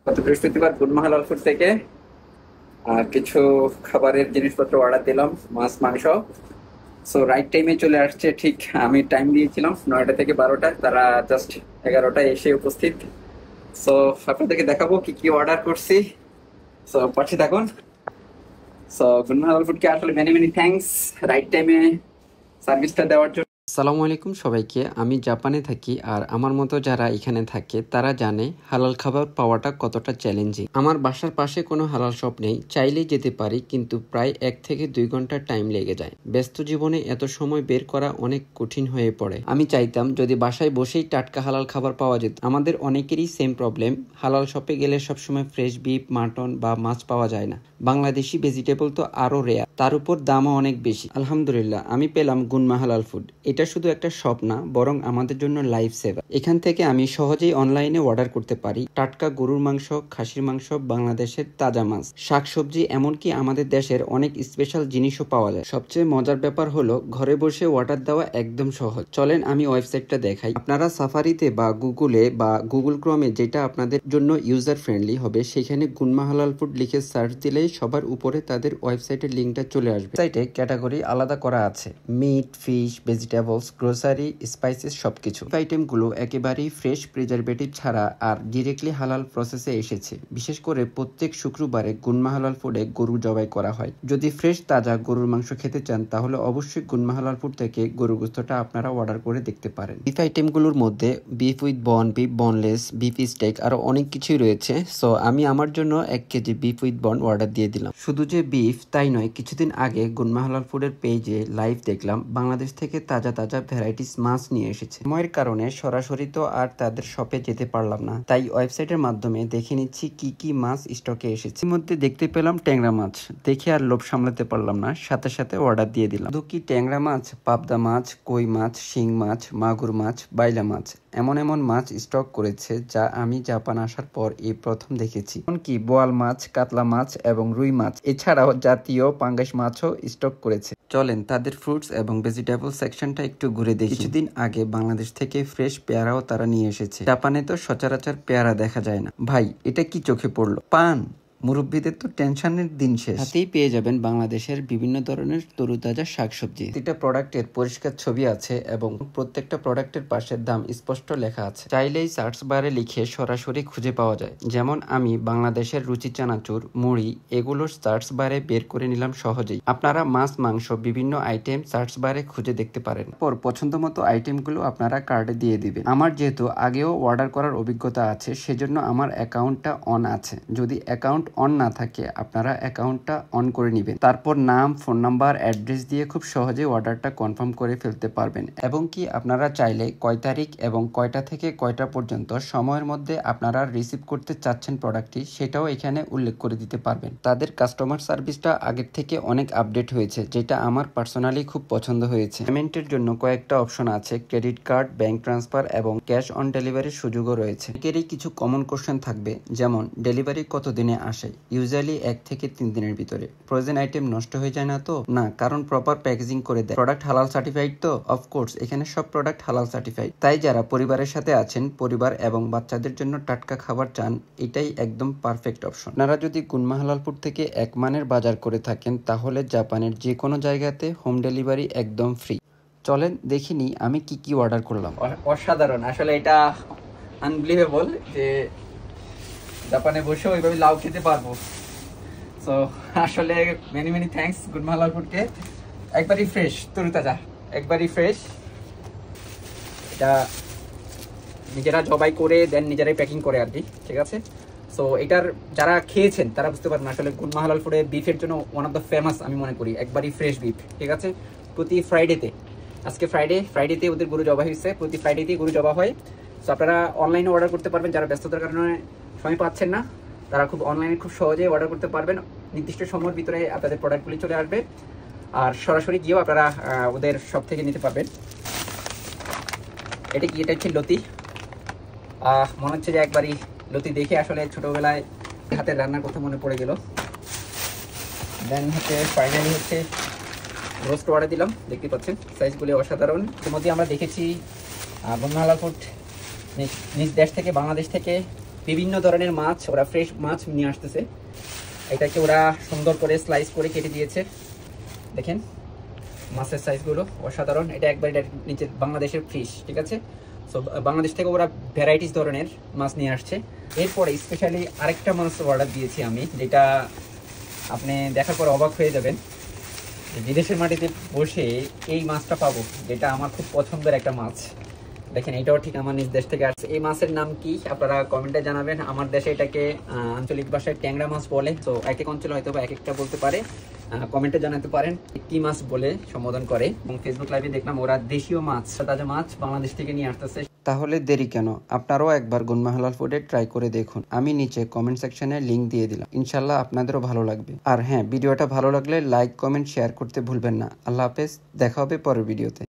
গত বৃহস্পতিবার গুড হালাল ফুড থেকে কিছু খাবারের জিনিসপত্র অর্ডার দিলাম, মাছ মাংস। সো রাইট টাইমে চলে আসছে। ঠিক আমি টাইম দিয়েছিলাম 9টা থেকে 12টা, তারা জাস্ট 11টায় এসে উপস্থিত। সো আপনাদেরকে দেখাবো কি কি অর্ডার করছি। সো পাশে থাকুন। সো গুড হালাল ফুডকে আসলে মেনি মেনি থ্যাঙ্কস রাইট টাইমে সার্ভিসটা দেওয়ার জন্য। আসসালামু আলাইকুম সবাইকে। আমি জাপানে থাকি আর আমার মতো যারা এখানে থাকে তারা জানে হালাল খাবার পাওয়াটা কতটা চ্যালেঞ্জিং। আমার বাসার পাশে কোনো হালাল শপ নেই, চাইলেই যেতে পারি কিন্তু প্রায় 1 থেকে 2 ঘন্টা টাইম লেগে যায়। ব্যস্ত জীবনে এত সময় বের করা অনেক কঠিন হয়ে পড়ে। আমি চাইতাম যদি বাসায় বসেই টাটকা হালাল খাবার পাওয়া যেত। আমাদের অনেকেরই সেম প্রবলেম, হালাল শপে গেলে সবসময় ফ্রেশ বিফ, মাটন বা মাছ পাওয়া যায় না। বাংলাদেশি ভেজিটেবল তো আরো রেয়ার, তার উপর দামও অনেক বেশি। আলহামদুলিল্লাহ আমি পেলাম গুনমা হালাল ফুড। এটা শুধু একটা শপ না, বরং আমাদের জন্য লাইফ সেভার। এখান থেকে আমি সহজেই অনলাইনে অর্ডার করতে পারি টাটকা গরুর মাংস, খাসির মাংস, বাংলাদেশের তাজা মাছ, শাকসবজি, এমনকি আমাদের দেশের অনেক স্পেশাল জিনিসও পাওয়া যায়। সবচেয়ে মজার ব্যাপার হলো ঘরে বসে অর্ডার দেওয়া একদম সহজ। চলেন আমি ওয়েবসাইটটা দেখাই। আপনারা সাফারিতে বা গুগলে বা গুগল ক্রোমে, যেটা আপনাদের জন্য ইউজার ফ্রেন্ডলি হবে, সেখানে গুনমা হালাল ফুড লিখে সার্চ দিলেই সবার উপরে তাদের ওয়েবসাইটের লিঙ্কটা চলে আসবে। সাইটে ক্যাটাগরি আলাদা করা আছে, meat, fish, vegetables, grocery, spices, সবকিছু। আইটেমগুলো একেবারেই ফ্রেশ, প্রিজারভেটিভ ছাড়া আর ডিরেক্টলি হালাল প্রসেসে এসেছে। বিশেষ করে প্রত্যেক শুক্রবারে গুনমা হালাল ফুডে গরু জবাই করা হয়। যদি ফ্রেশ তাজা গরুর মাংস খেতে চান তাহলে অবশ্যই গুনমা হালাল ফুড থেকে গরু গোস্তটা আপনারা অর্ডার করে দেখতে পারেন। বিফ আইটেমগুলোর মধ্যে বিফ উইথ বন, বিফ বনলেস, বিফ স্টেক আরো অনেক কিছুই রয়েছে। সো আমি আমার জন্য 1 কেজি বিফ উইথ বন অর্ডার দিয়ে দিলাম। শুধু যে বিফ তাই নয়, কিছুদিন আগে গুনমা হালাল ফুডের পেজে লাইভ দেখলাম বাংলাদেশ থেকে তাজা তাজা ভ্যারাইটিস মাছ নিয়ে এসেছে। সময়ের কারণে সরাসরি তো আর তাদের শপে যেতে পারলাম না, তাই ওয়েবসাইটের মাধ্যমে দেখে নিচ্ছি কি কি মাছ স্টকে এসেছে। এর মধ্যে দেখতে পেলাম ট্যাংরা মাছ, দেখে আর লোভ সামলাতে পারলাম না, সাথে সাথে অর্ডার দিয়ে দিলাম। শুধু কি ট্যাংরা মাছ, পাবদা মাছ, কই মাছ, শিং মাছ, মাগুর মাছ, বাইলা মাছ, এমন এমন মাছ স্টক করেছে যা আমি জাপান আসার পর এই প্রথম দেখেছি। এমনকি বোয়াল মাছ, কাতলা মাছ এবং রুই মাছ, এছাড়াও জাতীয় পাঙ্গাস মাছও স্টক করেছে। চলেন তাদের ফ্রুটস এবং ভেজিটেবল সেকশনটা একটু ঘুরে দেখি। কিছুদিন আগে বাংলাদেশ থেকে ফ্রেশ পেয়ারাও তারা নিয়ে এসেছে। জাপানে তো সচরাচর পেয়ারা দেখা যায় না। ভাই এটা কি চোখে পড়লো? পান! মুরব্বীদের তো টেনশনের দিন শেষ। হাতেই পেয়ে যাবেন বাংলাদেশের বিভিন্ন ধরনের তরুতাজা শাকসবজি। প্রতিটা প্রোডাক্টের পরিষ্কার ছবি আছে এবং প্রত্যেকটা প্রোডাক্টের পাশে দাম স্পষ্ট লেখা আছে। চাইলেই সার্চ বারে লিখে সরাসরি খুঁজে পাওয়া যায়। যেমন আমি বাংলাদেশের রুচি চানাচুর, মুড়ি, এগুলোর সার্চ বারে বের করে নিলাম সহজেই। আপনারা মাছ, মাংস, বিভিন্ন আইটেম সার্চ বারে খুঁজে দেখতে পারেন। পর পছন্দ মতো আইটেমগুলো আপনারা কার্ডে দিয়ে দিবেন। আমার যেহেতু আগেও অর্ডার করার অভিজ্ঞতা আছে, সেজন্য আমার অ্যাকাউন্টটা অন আছে। যদি অ্যাকাউন্ট অন না থাকে আপনারা অ্যাকাউন্টটা অন করে নেবেন। তারপর নাম, ফোন নাম্বার, অ্যাড্রেস দিয়ে খুব সহজে অর্ডারটা কনফার্ম করে ফেলতে পারবেন। এবং কি আপনারা চাইলে কয় তারিখ এবং কয়টা থেকে কয়টা পর্যন্ত সময়ের মধ্যে আপনারা রিসিভ করতে চাচ্ছেন প্রোডাক্টটি, সেটাও এখানে উল্লেখ করে দিতে পারবেন। তাদের কাস্টমার সার্ভিসটা আগের থেকে অনেক আপডেট হয়েছে, যেটা আমার পার্সোনালি খুব পছন্দ হয়েছে। পেমেন্টের জন্য কয়েকটা অপশন আছে, ক্রেডিট কার্ড, ব্যাংক ট্রান্সফার এবং ক্যাশ অন ডেলিভারির সুযোগও রয়েছে। এরই কিছু কমন কোশ্চেন থাকবে, যেমন ডেলিভারি কত দিনে আসে? ইউজুয়ালি 1 থেকে 3 দিনের ভিতরে। ফ্রোজেন আইটেম নষ্ট হয়ে যায় না তো? না, কারণ প্রপার প্যাকেজিং করে দেয়। প্রোডাক্ট হালাল সার্টিফাইড তো? অফকোর্স এখানে সব প্রোডাক্ট হালাল সার্টিফাইড। তাই যারা পরিবারের সাথে আছেন, পরিবার এবং বাচ্চাদের জন্য টাটকা খাবার চান, এটাই একদম পারফেক্ট অপশন। আপনারা যদি গুনমা হালাল ফুড থেকে এক মানের বাজার করে থাকেন তাহলে জাপানের যে কোনো জায়গাতে হোম ডেলিভারি একদম ফ্রি। চলেন দেখিনি আমি কি কি অর্ডার করলাম। অসাধারণ, আসলে এটা আনবিলিভেবল যে জাপানে বসে ওইভাবে লাউ খেতে পারবো। সো আসলে মেনি মেনি থ্যাঙ্কস গুনমা হালাল ফুডকে। একবারই ফ্রেশ, তরুতাজা, একবারই ফ্রেশ। এটা নিজেরা জবাই করে দেন, নিজেরাই প্যাকিং করে আর কি, ঠিক আছে। সো এটার যারা খেয়েছেন তারা বুঝতে পারবেন আসলে গুনমা হালাল ফুডের বিফের জন্য ওয়ান অফ দ্য ফেমাস আমি মনে করি। একবারই ফ্রেশ বিফ, ঠিক আছে। প্রতি ফ্রাইডেতে, আজকে ফ্রাইডেতে ওদের গরু জবা হয়েছে, প্রতি ফ্রাইডেতেই গরু জবা হয়। সো আপনারা অনলাইনে অর্ডার করতে পারবেন, যারা ব্যস্ততার কারণে সময় পাচ্ছেন না তারা খুব অনলাইনে খুব সহজে অর্ডার করতে পারবেন। নির্দিষ্ট সময়ের ভিতরে আপনাদের প্রোডাক্টগুলি চলে আসবে, আর সরাসরি গিয়েও আপনারা ওদের শপ থেকে নিতে পারবেন। এটা কি? এটা হচ্ছে লতি। মনে হচ্ছে যে একবারই লতি দেখে আসলে ছোটোবেলায় হাতের রান্নার কথা মনে পড়ে গেল। দেন হচ্ছে ফাইনালি হচ্ছে রোস্ট অর্ডার দিলাম, দেখতে পাচ্ছেন সাইজগুলি অসাধারণ। এর মধ্যে আমরা দেখেছি গুনমা হালাল ফুড নিজ দেশ থেকে, বাংলাদেশ থেকে বিভিন্ন ধরনের মাছ, ওরা ফ্রেশ মাছ নিয়ে আসতেছে। এটাকে ওরা সুন্দর করে স্লাইস করে কেটে দিয়েছে, দেখেন মাছের সাইজগুলো অসাধারণ। এটা একবার এটা নিচে বাংলাদেশের ফিশ, ঠিক আছে। সো বাংলাদেশ থেকে ওরা ভ্যারাইটিস ধরনের মাছ নিয়ে আসছে। এরপরে স্পেশালি আরেকটা মাছ অর্ডার দিয়েছি আমি, যেটা আপনি দেখার পর অবাক হয়ে যাবেন। বিদেশের মাটিতে বসে এই মাছটা পাবো, যেটা আমার খুব পছন্দের একটা মাছ। দেখেন এটাও ঠিক আমার নিজ দেশ থেকে আসছে। এই মাছের নাম কি আপনারা কমেন্টে জানাবেন। আমার দেশে এটাকে আঞ্চলিক ভাষায় ট্যাংরা মাছ বলে। তো এক এক অঞ্চলে হয়তো বা এক একটা বলতে পারে, কমেন্টে জানাতে পারেন কি মাছ বলে সম্বোধন করে। এবং ফেসবুক লাইভে দেখলাম ওরা দেশীয় মাছ, তাজা মাছ বাংলাদেশ থেকে নিয়ে আসতেছে। তাহলে দেরি কেন, আপনারাও একবার গুনমা হালাল ফুডে ট্রাই করে দেখুন। আমি নিচে কমেন্ট সেকশনে লিংক দিয়ে দিলাম, ইনশাল্লাহ আপনাদেরও ভালো লাগবে। আর হ্যাঁ, ভিডিওটা ভালো লাগলে লাইক, কমেন্ট, শেয়ার করতে ভুলবেন না। আল্লাহ হাফেজ, দেখা হবে পরের ভিডিওতে।